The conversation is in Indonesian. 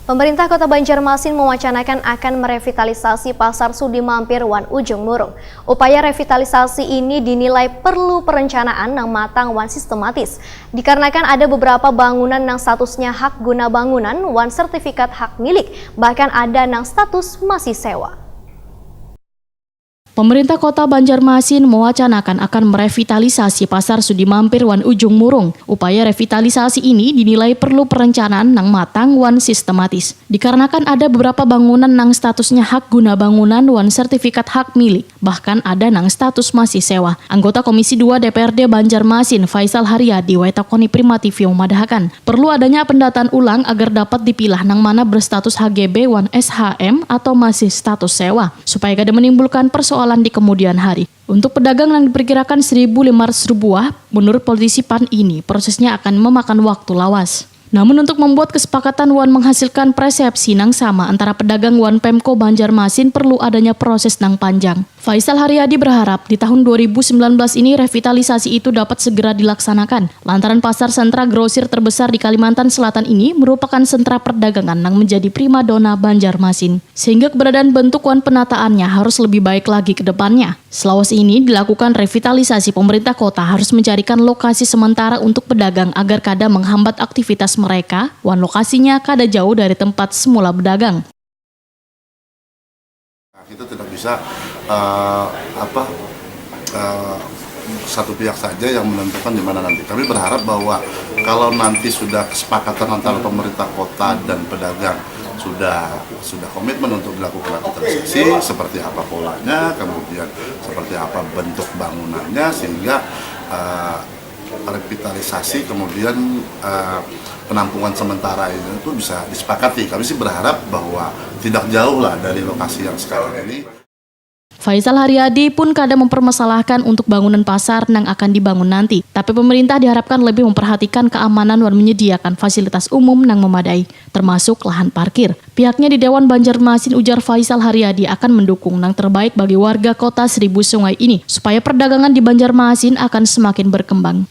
Pemerintah Kota Banjarmasin mewacanakan akan merevitalisasi Pasar Sudi Mampir Wan Ujung Murung. Upaya revitalisasi ini dinilai perlu perencanaan yang matang wan sistematis. Dikarenakan ada beberapa bangunan yang statusnya hak guna bangunan wan sertifikat hak milik, bahkan ada yang status masih sewa. Pemerintah Kota Banjarmasin mewacanakan akan merevitalisasi Pasar Sudi Mampir Wan Ujung Murung. Upaya revitalisasi ini dinilai perlu perencanaan yang matang wan sistematis. Dikarenakan ada beberapa bangunan yang statusnya hak guna bangunan wan sertifikat hak milik, bahkan ada yang status masih sewa. Anggota Komisi 2 DPRD Banjarmasin Faisal Haryadi Waitakoni Primativio memadahkan perlu adanya pendataan ulang agar dapat dipilah yang mana berstatus HGB wan SHM atau masih status sewa, supaya kada menimbulkan persoalan di kemudian hari. Untuk pedagang yang diperkirakan 1.500 buah, menurut politisi PAN ini prosesnya akan memakan waktu lawas. Namun untuk membuat kesepakatan wan menghasilkan persepsi nang sama antara pedagang wan Pemko Banjarmasin perlu adanya proses nang panjang. Faisal Haryadi berharap di tahun 2019 ini revitalisasi itu dapat segera dilaksanakan. Lantaran pasar sentra grosir terbesar di Kalimantan Selatan ini merupakan sentra perdagangan yang menjadi primadona Banjarmasin. Sehingga keberadaan bentuk wan penataannya harus lebih baik lagi ke depannya. Selawas ini dilakukan revitalisasi, pemerintah kota harus mencarikan lokasi sementara untuk pedagang agar kada menghambat aktivitas mereka, wan lokasinya kada jauh dari tempat semula berdagang. Kita tidak bisa satu pihak saja yang menentukan di mana nanti. Kami berharap bahwa kalau nanti sudah kesepakatan antara pemerintah kota dan pedagang sudah komitmen untuk dilakukan revitalisasi, seperti apa polanya, kemudian seperti apa bentuk bangunannya, sehingga revitalisasi kemudian penampungan sementara itu bisa disepakati. Kami sih berharap bahwa tidak jauh lah dari lokasi yang sekarang ini. Faisal Haryadi pun kada mempermasalahkan untuk bangunan pasar yang akan dibangun nanti. Tapi pemerintah diharapkan lebih memperhatikan keamanan dan menyediakan fasilitas umum yang memadai, termasuk lahan parkir. Pihaknya di Dewan Banjarmasin ujar Faisal Haryadi akan mendukung yang terbaik bagi warga kota Seribu Sungai ini, supaya perdagangan di Banjarmasin akan semakin berkembang.